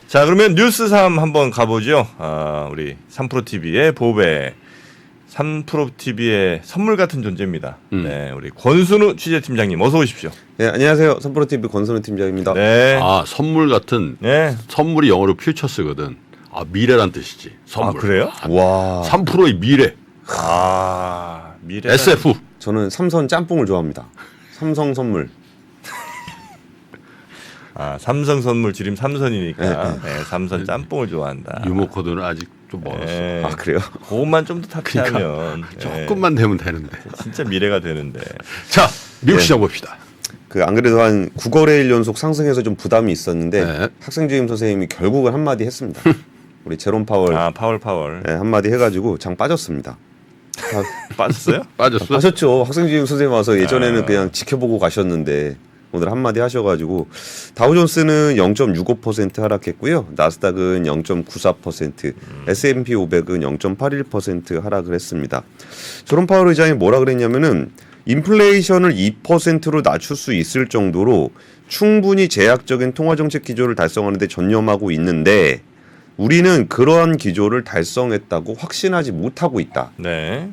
자, 그러면 뉴스 3 한번 가보죠. 우리 3프로TV의 보배, 3프로TV의 선물 같은 존재입니다. 네, 우리 권순우 취재팀장님 어서 오십시오. 네, 안녕하세요. 3프로TV 권순우 팀장입니다. 네. 선물 같은. 네. 선물이 영어로 퓨처스거든. 미래란 뜻이지. 선물. 그래요? 와. 3%의 미래. 미래. SF. 저는 삼선 짬뽕을 좋아합니다. 삼성 선물. 삼성 선물 지름 삼선이니까 네. 삼선 짬뽕을 좋아한다. 유머 코드는 아직 좀 멀었어. 네. 그래요? 그것만 좀 더 탑재하면 조금만 되면 되는데. 진짜 미래가 되는데. 자, 미국 시장 봅시다. 안 그래도 한 9거래일 연속 상승해서 좀 부담이 있었는데 네. 학생주임 선생님이 결국은 한마디 했습니다. 우리 제롬 파월 파월. 네, 한마디 해가지고 장 빠졌습니다. 빠졌어요? 빠졌어? 하셨죠. 학생주임 선생님 와서 예전에는 그냥 지켜보고 가셨는데 오늘 한마디 하셔가지고 다우존스는 0.65% 하락했고요. 나스닥은 0.94%, S&P 500은 0.81% 하락을 했습니다. 제롬 파월 의장이 뭐라 그랬냐면은 인플레이션을 2%로 낮출 수 있을 정도로 충분히 제약적인 통화정책 기조를 달성하는 데 전념하고 있는데 우리는 그러한 기조를 달성했다고 확신하지 못하고 있다. 네.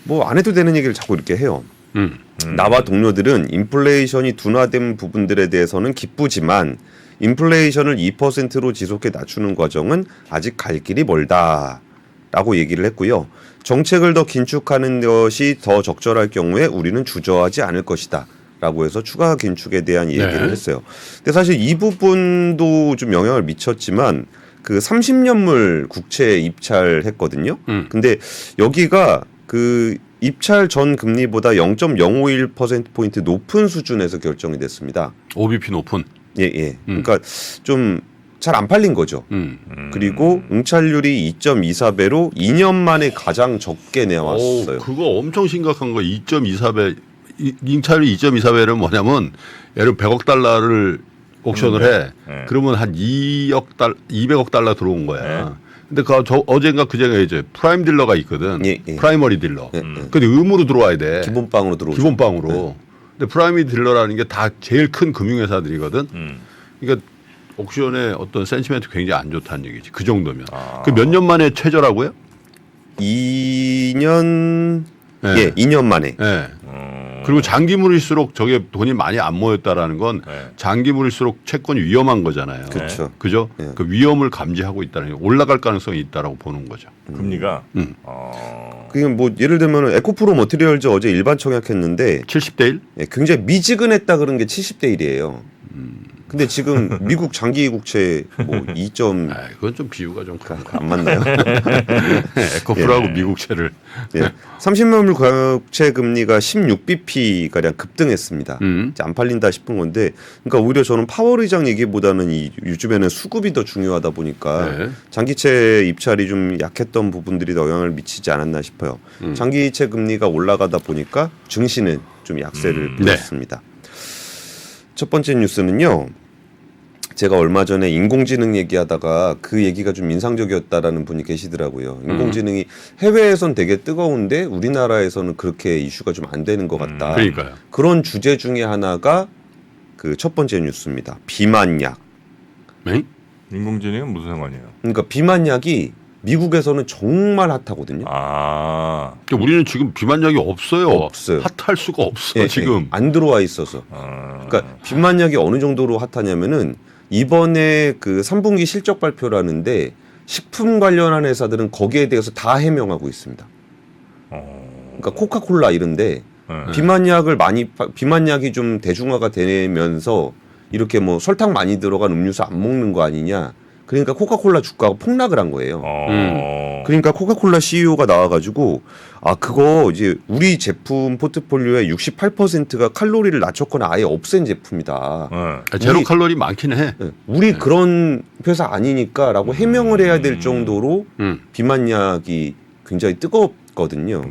뭐 안 해도 되는 얘기를 자꾸 이렇게 해요. 나와 동료들은 인플레이션이 둔화된 부분들에 대해서는 기쁘지만 인플레이션을 2%로 지속해 낮추는 과정은 아직 갈 길이 멀다라고 얘기를 했고요. 정책을 더 긴축하는 것이 더 적절할 경우에 우리는 주저하지 않을 것이다. 라고 해서 추가 긴축에 대한 얘기를 했어요. 근데 사실 이 부분도 좀 영향을 미쳤지만 그 30년물 국채 입찰했거든요. 근데 여기가 그 입찰 전 금리보다 0.051%포인트 높은 수준에서 결정이 됐습니다. OBP 높은. 예. 그러니까 좀 잘 안 팔린 거죠. 그리고 응찰률이 2.24배로 2년 만에 가장 적게 내왔어요. 그거 엄청 심각한 거. 2.24배. 응찰률 2.24배는 뭐냐면 예를 100억 달러를 옥션을 해. 그러면 한 200억 달러 들어온 거야. 근데 어젠가 그제가 이제 프라임 딜러가 있거든. 예. 프라이머리 딜러. 근데 의무로 들어와야 돼. 기본빵으로 들어오죠. 기본빵으로. 근데 프라이머리 딜러라는 게 다 제일 큰 금융회사들이거든. 그러니까 옥션의 어떤 센티멘트 굉장히 안 좋다는 얘기지. 그 정도면. 그 몇 년 만에 최저라고요? 2년 네. 예, 2년 만에. 네. 그리고 장기물일수록 저게 돈이 많이 안 모였다라는 건 장기물일수록 채권이 위험한 거잖아요. 그렇죠. 그죠? 네. 그 위험을 감지하고 있다는 게 올라갈 가능성이 있다라고 보는 거죠. 금리가. 그게 뭐 예를 들면 에코프로 머티리얼즈 어제 일반 청약했는데 70대 1? 예, 굉장히 미지근했다 그런 게 70대 1이에요. 근데 지금 미국 장기 국채 뭐 2점 그건 좀 비유가 좀 그런 거. 안 맞나요? 에코프로하고 미국채를. 예. 30년물 국채 금리가 16bp 가량 급등했습니다. 이제 안 팔린다 싶은 건데, 그러니까 오히려 저는 파월 의장 얘기보다는 요즘에는 수급이 더 중요하다 보니까 장기채 입찰이 좀 약했던 부분들이 더 영향을 미치지 않았나 싶어요. 장기채 금리가 올라가다 보니까 증시는 좀 약세를 보였습니다. 첫 번째 뉴스는요. 제가 얼마 전에 인공지능 얘기하다가 그 얘기가 좀 인상적이었다라는 분이 계시더라고요. 인공지능이 해외에선 되게 뜨거운데 우리나라에서는 그렇게 이슈가 좀 안 되는 것 같다. 그러니까요. 그런 주제 중에 하나가 그 첫 번째 뉴스입니다. 비만약. 네? 인공지능은 무슨 상관이에요? 그러니까 비만약이 미국에서는 정말 핫하거든요. 그러니까 우리는 지금 비만약이 없어요. 없어요. 핫할 수가 없어 지금. 안 들어와 있어서. 그러니까 비만약이 어느 정도로 핫하냐면은 이번에 그 3분기 실적 발표라는데 식품 관련한 회사들은 거기에 대해서 다 해명하고 있습니다. 그러니까 코카콜라 이런데 비만약이 좀 대중화가 되면서 이렇게 뭐 설탕 많이 들어간 음료수 안 먹는 거 아니냐. 그러니까 코카콜라 주가가 폭락을 한 거예요. 그러니까 코카콜라 CEO가 나와가지고 그거 이제 우리 제품 포트폴리오의 68%가 칼로리를 낮췄거나 아예 없앤 제품이다. 제로 칼로리 많긴 해. 우리 그런 회사 아니니까라고 해명을 해야 될 정도로 비만약이 굉장히 뜨겁거든요.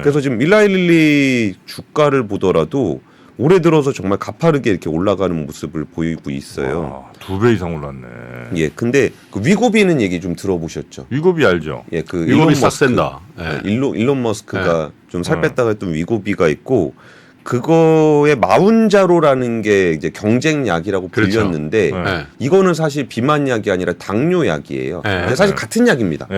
그래서 지금 일라일리 주가를 보더라도 올해 들어서 정말 가파르게 이렇게 올라가는 모습을 보이고 있어요. 2배 이상 올랐네. 예, 근데 그 위고비는 얘기 좀 들어보셨죠? 위고비 알죠? 예, 그 위고비 싹 센다. 일론 머스크가 좀 살 뺐다가 했던 위고비가 있고 그거의 마운자로라는 게 이제 경쟁약이라고 그렇죠. 불렸는데 네. 이거는 사실 비만약이 아니라 당뇨약이에요. 네. 근데 사실 같은 약입니다.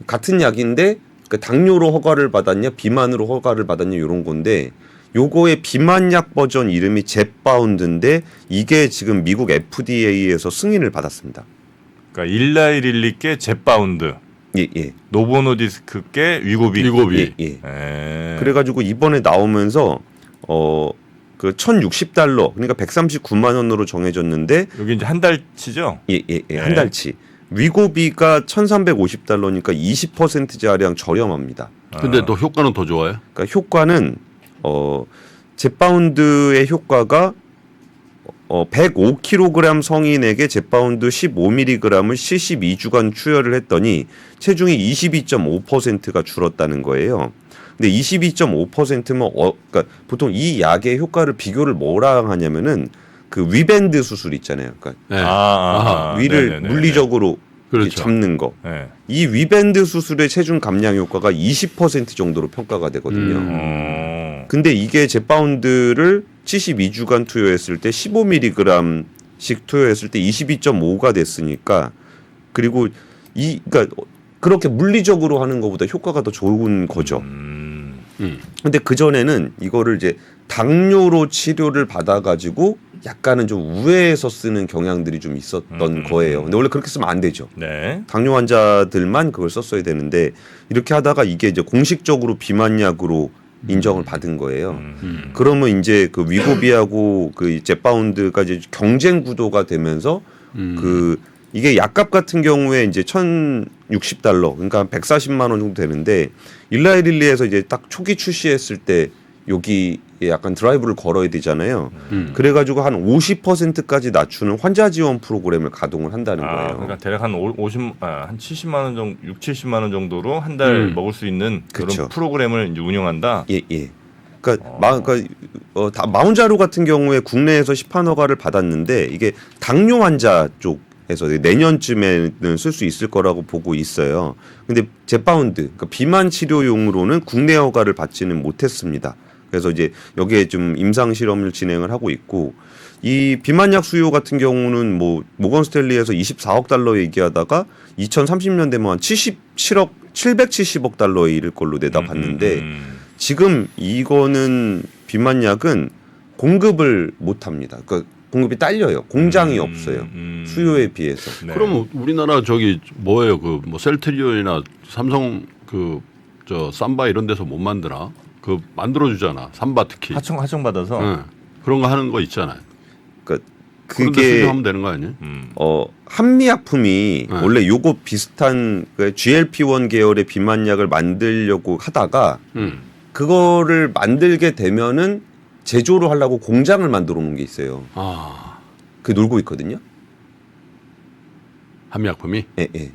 같은 약인데 그 당뇨로 허가를 받았냐 비만으로 허가를 받았냐 이런 건데 요거의 비만약 버전 이름이 젯바운드인데 이게 지금 미국 FDA에서 승인을 받았습니다. 그러니까 일라이릴리께 젯바운드, 예, 예. 노보노디스크께 위고비. 위고비. 예, 예. 예. 그래가지고 이번에 나오면서 그 1,060달러 그러니까 139만 원으로 정해졌는데 여기 이제 한 달치죠? 예, 예, 예. 한 네. 달치. 위고비가 1,350달러니까 20%가량 저렴합니다. 근데 또 효과는 더 좋아요? 그러니까 효과는 젯바운드의 효과가 105kg 성인에게 zet바운드 15mg을 72주간 투여를 했더니 체중이 22.5%가 줄었다는 거예요. 근데 22.5%면 그러니까 보통 이 약의 효과를 비교를 뭐랑 하냐면은 그 위밴드 수술 있잖아요. 그러니까 네. 위를 네네네네. 물리적으로 이렇게 그렇죠. 잡는 거. 네. 이 위밴드 수술의 체중 감량 효과가 20% 정도로 평가가 되거든요. 근데 이게 젯바운드를 72주간 투여했을 때 15mg씩 투여했을 때 22.5가 됐으니까 그리고 그러니까 그렇게 물리적으로 하는 것보다 효과가 더 좋은 거죠. 근데 그 전에는 이거를 이제 당뇨로 치료를 받아가지고 약간은 좀 우회해서 쓰는 경향들이 좀 있었던 거예요. 근데 원래 그렇게 쓰면 안 되죠. 네. 당뇨 환자들만 그걸 썼어야 되는데 이렇게 하다가 이게 이제 공식적으로 비만약으로 인정을 받은 거예요. 그러면 이제 그 위고비하고 그 젯바운드가 이제 경쟁 구도가 되면서 그 이게 약값 같은 경우에 이제 1,060달러 그러니까 한 140만 원 정도 되는데 일라이릴리에서 이제 딱 초기 출시했을 때 여기 약간 드라이브를 걸어야 되잖아요. 그래가지고 한 50%까지 낮추는 환자 지원 프로그램을 가동을 한다는 거예요. 그러니까 대략 한 70만 원 정도, 70만 원 정도로 한 달 먹을 수 있는 그런 그쵸. 프로그램을 이제 운영한다. 예, 예. 그러니까 마운자로 같은 경우에 국내에서 시판 허가를 받았는데 이게 당뇨 환자 쪽에서 내년쯤에는 쓸 수 있을 거라고 보고 있어요. 근데 젯바운드, 그러니까 비만 치료용으로는 국내 허가를 받지는 못했습니다. 그래서 이제 여기에 좀 임상 실험을 진행을 하고 있고 이 비만약 수요 같은 경우는 뭐 모건 스탠리에서 24억 달러 얘기하다가 2030년 되면 한 770억 달러에 이를 걸로 내다봤는데 지금 이거는 비만약은 공급을 못 합니다. 그러니까 공급이 딸려요. 공장이 없어요. 수요에 비해서. 네. 그럼 우리나라 저기 뭐예요? 그 뭐 셀트리온이나 삼성 삼바 이런 데서 못 만드나? 그 만들어 주잖아. 삼바 특히. 하청 받아서. 응. 그런 거 하는 거 있잖아요. 그러니까 그런데 그게 수주하면 되는 거 아니에요? 한미약품이 네. 원래 요거 비슷한 그 GLP-1 계열의 비만약을 만들려고 하다가 그거를 만들게 되면은 제조를 하려고 공장을 만들어 놓은 게 있어요. 아, 그 놀고 있거든요. 한미약품이. 예, 예.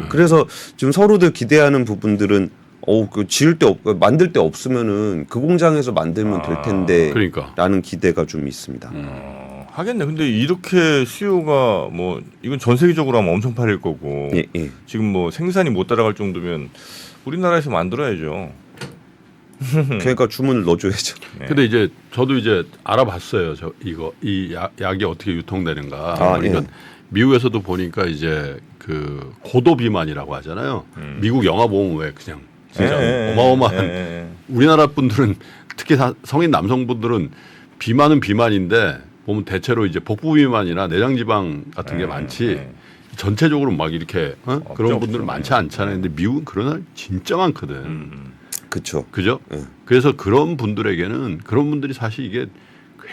그래서 지금 서로들 기대하는 부분들은 그 지을 데 만들 데 없으면은 그 공장에서 만들면 될 텐데 그러니까. 라는 기대가 좀 있습니다. 하겠네. 근데 이렇게 수요가 뭐 이건 전 세계적으로 하면 엄청 팔릴 거고 예, 예. 지금 뭐 생산이 못 따라갈 정도면 우리나라에서 만들어야죠. 그러니까 주문을 넣어줘야죠. 근데 이제 저도 이제 알아봤어요. 이 약이 어떻게 유통되는가. 그러니까 예. 미국에서도 보니까 이제 그 고도 비만이라고 하잖아요. 미국 영화 보면 왜 그냥 진짜 어마어마한 우리나라 분들은 특히 성인 남성분들은 비만은 비만인데 보면 대체로 이제 복부 비만이나 내장 지방 같은 게 많지. 전체적으로 막 이렇게 그런 분들은 많지 않잖아요. 근데 미국은 그런 사람 진짜 많거든. 그렇죠. 그죠? 그래서 그런 분들에게는 그런 분들이 사실 이게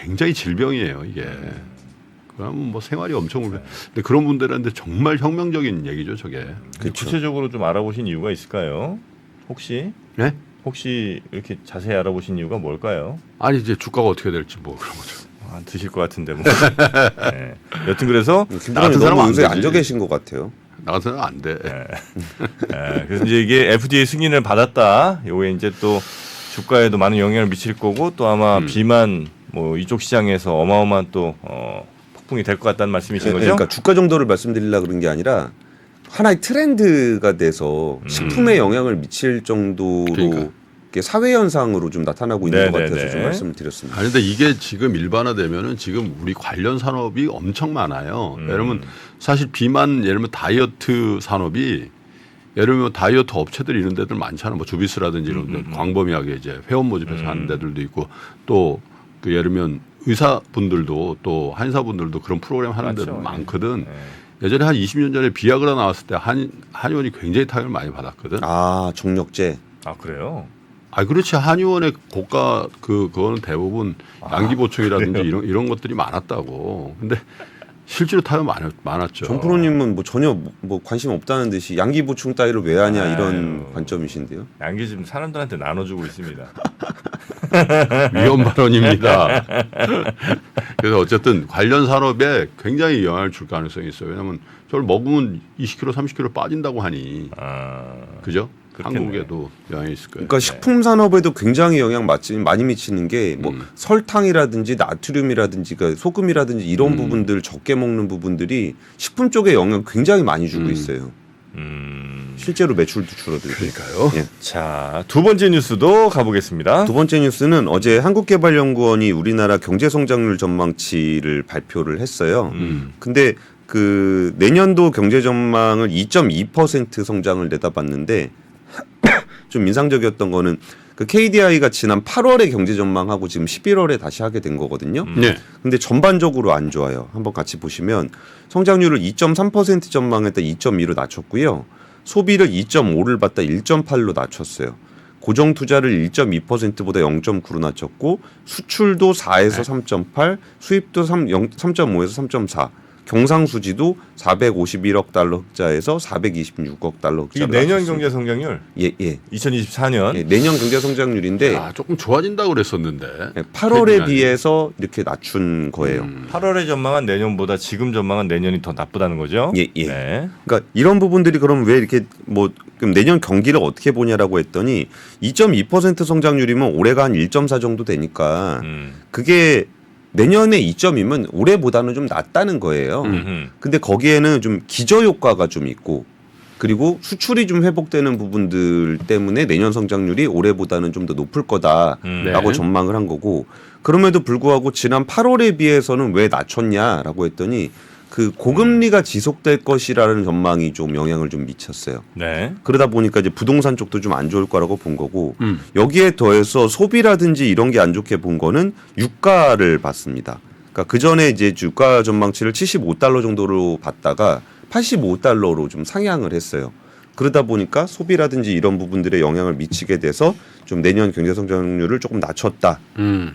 굉장히 질병이에요. 이게. 그럼 뭐 생활이 엄청 근데 그런 분들한테 정말 혁명적인 얘기죠, 저게. 그쵸. 구체적으로 좀 알아보신 이유가 있을까요? 혹시 네? 혹시 이렇게 자세히 알아보신 이유가 뭘까요? 아니 이제 주가가 어떻게 될지 뭐 그런 거죠. 드실 것 같은데 뭐. 네. 여튼 그래서 김 나 같은 부장님 사람은 너무 안 요새 되지. 앉아 계신 것 같아요. 나 같은 사람 안 돼. 그래서 이제 이게 FDA 승인을 받았다. 요게 이제 또 주가에도 많은 영향을 미칠 거고 또 아마 비만 뭐 이쪽 시장에서 어마어마한 또 폭풍이 될 것 같다는 말씀이신 거죠? 그러니까 주가 정도를 말씀드리려고 그런 게 아니라 하나의 트렌드가 돼서 식품에 영향을 미칠 정도로 그러니까. 이게 사회 현상으로 좀 나타나고 있는 것 네네네. 같아서 좀 말씀을 드렸습니다. 아니 근데 이게 지금 일반화되면은 지금 우리 관련 산업이 엄청 많아요. 예를 들면 사실 비만 예를 들면 다이어트 산업이 예를 들면 다이어트 업체들 이런 데들 많잖아요. 뭐 주비스라든지 이런 데 광범위하게 이제 회원 모집해서 하는 데들도 있고 또 그 예를 들면 의사분들도 또 한의사분들도 그런 프로그램 하는 데도 맞죠. 많거든. 네. 예전에 한 20년 전에 비아그라 나왔을 때 한의원이 굉장히 타격을 많이 받았거든. 아 정력제. 아 그래요? 아 그렇지 한의원의 고가 그거는 대부분 양기 보충이라든지 이런 것들이 많았다고. 근데 실제로 타격 많았죠. 정 프로님은 뭐 전혀 뭐 관심 없다는 듯이 양기 보충 따위를 왜 하냐 이런 아유. 관점이신데요. 양기 지금 사람들한테 나눠주고 있습니다. 위험 발언입니다. 그래서 어쨌든 관련 산업에 굉장히 영향을 줄 가능성이 있어요. 왜냐하면 저걸 먹으면 20kg, 30kg 빠진다고 하니, 그죠? 그렇겠네. 한국에도 영향이 있을 거예요. 그러니까 식품 산업에도 굉장히 영향 많이 미치는 게 뭐 설탕이라든지 나트륨이라든지 그러니까 소금이라든지 이런 부분들 적게 먹는 부분들이 식품 쪽에 영향 굉장히 많이 주고 있어요. 실제로 매출도 줄어들고. 그러니까요. 예. 자, 두 번째 뉴스도 가보겠습니다. 두 번째 뉴스는 어제 한국개발연구원이 우리나라 경제 성장률 전망치를 발표를 했어요. 근데 그 내년도 경제 전망을 2.2% 성장을 내다봤는데 좀 인상적이었던 거는 그 KDI가 지난 8월에 경제 전망하고 지금 11월에 다시 하게 된 거거든요. 네. 근데 전반적으로 안 좋아요. 한번 같이 보시면 성장률을 2.3% 전망했다 2.2로 낮췄고요. 소비를 2.5를 받다 1.8로 낮췄어요. 고정 투자를 1.2%보다 0.9로 낮췄고 수출도 4에서 3.8, 수입도 3.5에서 3.4. 경상수지도 451억 달러 흑자에서 426억 달러 이게 흑자로 내년 낮췄습니다. 경제 성장률 예. 2024년 예, 내년 경제 성장률인데 아, 조금 좋아진다고 그랬었는데. 8월에 비해서 이렇게 낮춘 거예요. 8월에 전망한 내년보다 지금 전망한 내년이 더 나쁘다는 거죠? 예. 네. 그러니까 이런 부분들이 그럼 왜 이렇게 뭐 그럼 내년 경기를 어떻게 보냐라고 했더니 2.2% 성장률이면 올해가 한 1.4 정도 되니까 그게 내년에 2점이면 올해보다는 좀 낮다는 거예요. 근데 거기에는 좀 기저 효과가 좀 있고 그리고 수출이 좀 회복되는 부분들 때문에 내년 성장률이 올해보다는 좀 더 높을 거다라고 네. 전망을 한 거고 그럼에도 불구하고 지난 8월에 비해서는 왜 낮췄냐라고 했더니 그 고금리가 지속될 것이라는 전망이 좀 영향을 좀 미쳤어요. 네. 그러다 보니까 이제 부동산 쪽도 좀 안 좋을 거라고 본 거고 여기에 더해서 소비라든지 이런 게 안 좋게 본 거는 유가를 봤습니다. 그러니까 그 전에 이제 유가 전망치를 75달러 정도로 봤다가 85달러로 좀 상향을 했어요. 그러다 보니까 소비라든지 이런 부분들에 영향을 미치게 돼서 좀 내년 경제 성장률을 조금 낮췄다.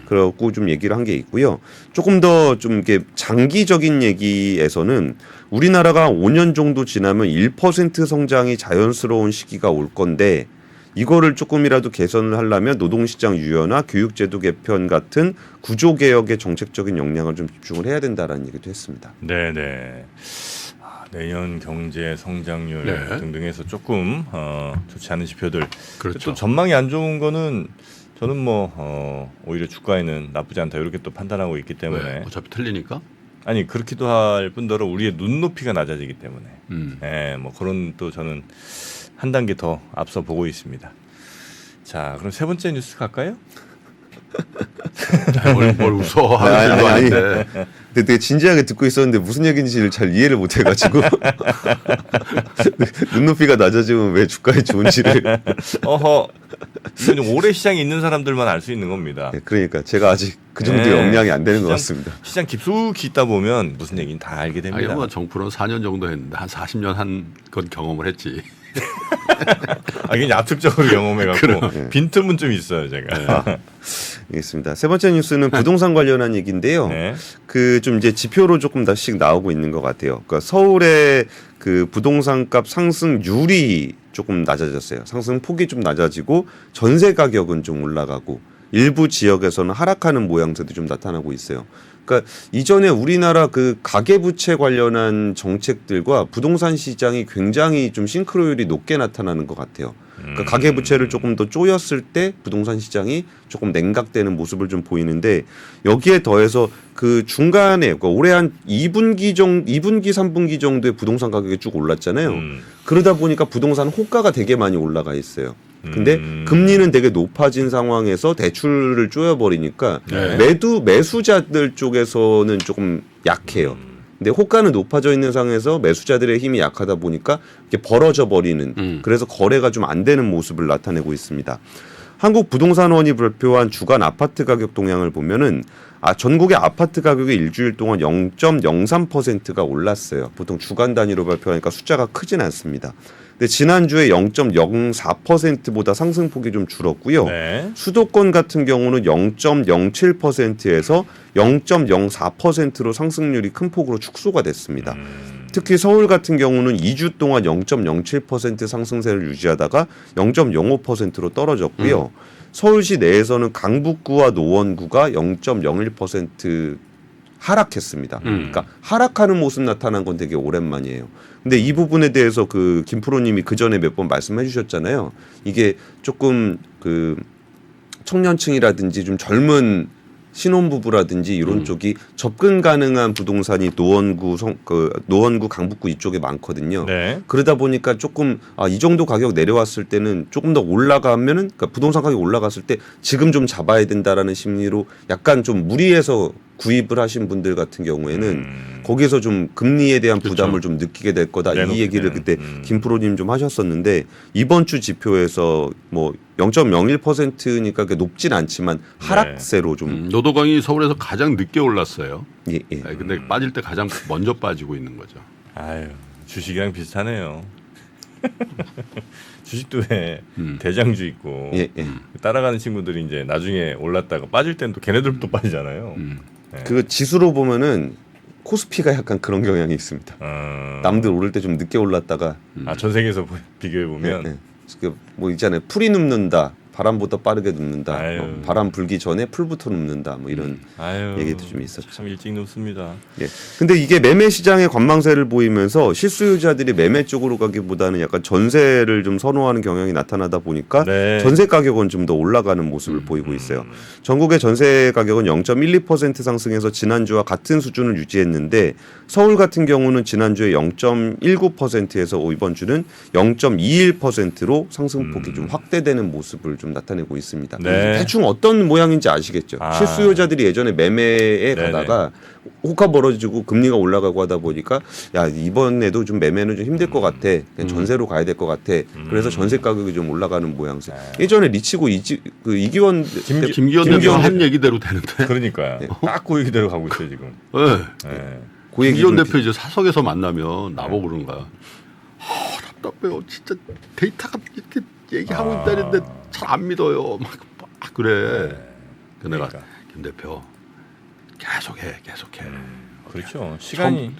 그러고 좀 얘기를 한 게 있고요. 조금 더 좀 이렇게 장기적인 얘기에서는 우리나라가 5년 정도 지나면 1% 성장이 자연스러운 시기가 올 건데 이거를 조금이라도 개선을 하려면 노동시장 유연화, 교육제도 개편 같은 구조개혁의 정책적인 역량을 좀 집중을 해야 된다라는 얘기도 했습니다. 네네. 내년 경제 성장률 네. 등등에서 조금 좋지 않은 지표들. 그렇죠. 또 전망이 안 좋은 거는 저는 뭐 오히려 주가에는 나쁘지 않다 이렇게 또 판단하고 있기 때문에 왜? 어차피 틀리니까. 아니 그렇기도 할 뿐더러 우리의 눈높이가 낮아지기 때문에 음. 뭐 그런 또 저는 한 단계 더 앞서 보고 있습니다. 자 그럼 세 번째 뉴스 갈까요? 뭘 웃어 하는 일도 아니. 아닌데. 근데 되게 진지하게 듣고 있었는데 무슨 얘기인지를 잘 이해를 못 해가지고 눈높이가 낮아지면 왜 주가에 좋은지를 어허 이건 좀 오래 시장에 있는 사람들만 알 수 있는 겁니다. 네, 그러니까 제가 아직 그 정도의 네. 역량이 안 되는 것 같습니다. 시장 깊숙이 있다 보면 무슨 얘기는 다 알게 아니 됩니다. 뭐 정프로는 4년 정도 했는데 한 40년 한 건 경험을 했지. 그냥 야특적으로 경험해갖고 빈틈은 좀 있어요 제가. 알겠습니다. 세 번째 뉴스는 부동산 관련한 얘기인데요. 네. 그 좀 이제 지표로 조금 다씩 나오고 있는 것 같아요. 그러니까 서울의 그 부동산값 상승률이 조금 낮아졌어요. 상승 폭이 좀 낮아지고 전세 가격은 좀 올라가고 일부 지역에서는 하락하는 모양새도 좀 나타나고 있어요. 그러니까 이전에 우리나라 그 가계부채 관련한 정책들과 부동산 시장이 굉장히 좀 싱크로율이 높게 나타나는 것 같아요. 그러니까 가계부채를 조금 더 쪼였을 때 부동산 시장이 조금 냉각되는 모습을 좀 보이는데 여기에 더해서 그 중간에 그러니까 올해 한 2분기, 3분기 정도의 부동산 가격이 쭉 올랐잖아요. 그러다 보니까 부동산 호가가 되게 많이 올라가 있어요. 근데 금리는 되게 높아진 상황에서 대출을 쪼여버리니까 네. 매수자들 쪽에서는 조금 약해요. 근데 호가는 높아져 있는 상황에서 매수자들의 힘이 약하다 보니까 이게 벌어져 버리는 그래서 거래가 좀 안 되는 모습을 나타내고 있습니다. 한국부동산원이 발표한 주간 아파트 가격 동향을 보면은 전국의 아파트 가격이 일주일 동안 0.03%가 올랐어요. 보통 주간 단위로 발표하니까 숫자가 크진 않습니다. 근데 지난주에 0.04%보다 상승폭이 좀 줄었고요. 네. 수도권 같은 경우는 0.07%에서 0.04%로 상승률이 큰 폭으로 축소가 됐습니다. 특히 서울 같은 경우는 2주 동안 0.07% 상승세를 유지하다가 0.05%로 떨어졌고요. 서울시 내에서는 강북구와 노원구가 0.01% 하락했습니다. 그러니까 하락하는 모습 나타난 건 되게 오랜만이에요. 근데 이 부분에 대해서 그 김프로님이 그 전에 몇 번 말씀해 주셨잖아요. 이게 조금 그 청년층이라든지 좀 젊은 신혼부부라든지 이런 쪽이 접근 가능한 부동산이 노원구 강북구 이쪽에 많거든요. 네. 그러다 보니까 조금 이 정도 가격 내려왔을 때는 조금 더 올라가면은 그러니까 부동산 가격이 올라갔을 때 지금 좀 잡아야 된다라는 심리로 약간 좀 무리해서 구입을 하신 분들 같은 경우에는 거기에서 좀 금리에 대한 부담을 좀 느끼게 될 거다. 이 얘기를 그때 김프로님 좀 하셨었는데 이번 주 지표에서 뭐 0.01%니까 높진 않지만 하락세로 좀 노도강이 서울에서 가장 늦게 올랐어요. 예. 네, 근데 빠질 때 가장 먼저 빠지고 있는 거죠. 아유, 주식이랑 비슷하네요. 주식도 왜 대장주 있고 예. 따라가는 친구들이 이제 나중에 올랐다가 빠질 땐 또 걔네들도 빠지잖아요. 네. 그 지수로 보면은 코스피가 약간 그런 경향이 있습니다. 남들 오를 때 좀 늦게 올랐다가 전 세계에서 비교해 보면 뭐 있잖아요. 풀이 눕는다. 바람보다 빠르게 눕는다. 아유. 바람 불기 전에 풀부터 눕는다. 뭐 이런 아유, 얘기도 좀 있었죠. 참 일찍 눕습니다. 예. 근데 이게 매매 시장의 관망세를 보이면서 실수요자들이 매매 쪽으로 가기보다는 약간 전세를 좀 선호하는 경향이 나타나다 보니까 네. 전세 가격은 좀 더 올라가는 모습을 보이고 있어요. 전국의 전세 가격은 0.12% 상승해서 지난주와 같은 수준을 유지했는데 서울 같은 경우는 지난주에 0.19%에서 이번 주는 0.21%로 상승폭이 좀 확대되는 모습을 좀 나타내고 있습니다. 네. 대충 어떤 모양인지 아시겠죠? 실수요자들이 예전에 매매에 가다가 호가 벌어지고 금리가 올라가고 하다 보니까 야 이번에도 좀 매매는 좀 힘들 것 같아. 그냥 전세로 가야 될 것 같아. 그래서 전세 가격이 좀 올라가는 모양새. 예전에 리치고 이기원 김기현 대표가 한 얘기대로 되는데. 그러니까요. 딱 그 얘기대로 가고 있어요 지금. 네. 네. 그 얘기 김기현 좀 대표 이제 사석에서 만나면 나보고 그러는 거야. 답답해요. 진짜 데이터가 이렇게 얘기하고 있다는데 잘 안 믿어요. 막 그래. 그 내가 그러니까. 김 대표 계속해. 그렇죠. 시간이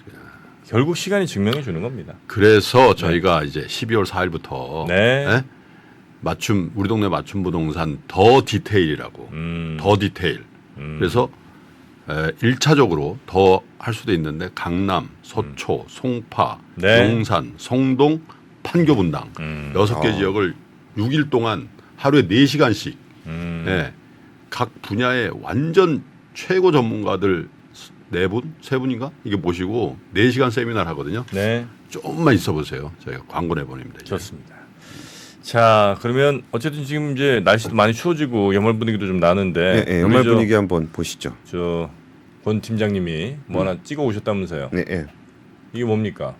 결국 시간이 증명해 주는 겁니다. 그래서 저희가 이제 12월 4일부터 네. 우리 동네 맞춤 부동산 더 디테일이라고 더 디테일. 그래서 1차적으로 더 할 수도 있는데 강남, 서초, 송파, 네. 용산, 성동, 판교 분당 6개 지역을 6일 동안 하루에 4시간씩 각 분야의 완전 최고 전문가들 4분, 3분인가 이게 모시고 4시간 세미나를 하거든요. 네. 조금만 있어 보세요. 저희가 광고 내보냅니다. 이제. 좋습니다. 자, 그러면 어쨌든 지금 이제 날씨도 많이 추워지고 연말 분위기도 좀 나는데 연말 분위기 한번 보시죠. 권 팀장님이 뭐 하나 찍어 오셨다면서요? 네. 이게 뭡니까?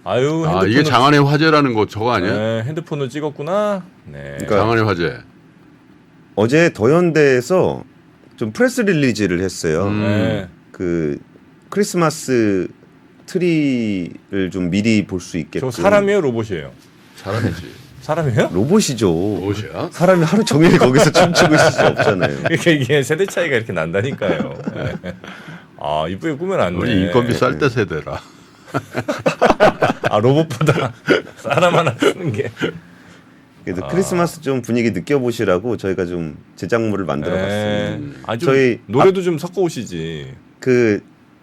아유, 이게 장안의 화제라는 거 저거 아니에요? 네, 핸드폰을 찍었구나. 네. 그러니까 장안의 화제. 어제 더현대에서 좀 프레스 릴리즈를 했어요. 네. 그 크리스마스 트리를 좀 미리 볼 수 있게끔. 저 사람이에요, 로봇이에요? 사람이지. 사람이에요? 로봇이죠. 로봇이야? 사람이 하루 종일 거기서 춤추고 있을 수 없잖아요. 그러니까 이게 세대 차이가 이렇게 난다니까요. 네. 이쁘게 꾸며놨네. 우리 인건비 쌀 때 세대라. 로봇보다 사람 하나 쓰는 게. 그래도 크리스마스 좀 분위기 느껴보시라고 저희가 좀 제작물을 만들어봤습니다. 좀 저희 노래도 좀 섞어 오시지. 그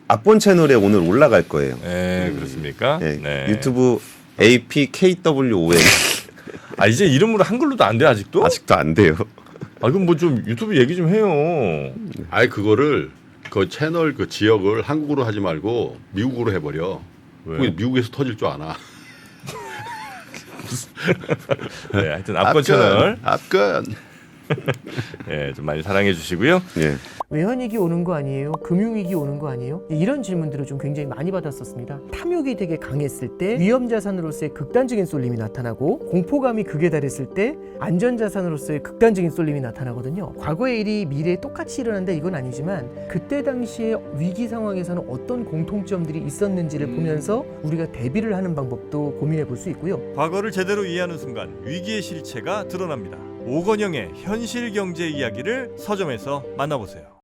앞본 채널에 오늘 올라갈 거예요. 네, 그렇습니까? 네, 네. 유튜브 APKWON. 이제 이름으로 한글로도 안 돼 아직도? 아직도 안 돼요. 그럼 뭐 좀 유튜브 얘기 좀 해요. 그거를 그 채널 그 지역을 한국으로 하지 말고 미국으로 해버려. 왜? 미국에서 터질 줄 아나. 네, 하여튼 압권 채널 압권. 네, 좀 많이 사랑해 주시고요. 예. 외환위기 오는 거 아니에요? 금융위기 오는 거 아니에요? 이런 질문들을 좀 굉장히 많이 받았었습니다. 탐욕이 되게 강했을 때 위험자산으로서의 극단적인 쏠림이 나타나고 공포감이 극에 달했을 때 안전자산으로서의 극단적인 쏠림이 나타나거든요. 과거의 일이 미래에 똑같이 일어난다 이건 아니지만 그때 당시에 위기 상황에서는 어떤 공통점들이 있었는지를 보면서 우리가 대비를 하는 방법도 고민해 볼 수 있고요. 과거를 제대로 이해하는 순간 위기의 실체가 드러납니다. 오건영의 현실 경제 이야기를 서점에서 만나보세요.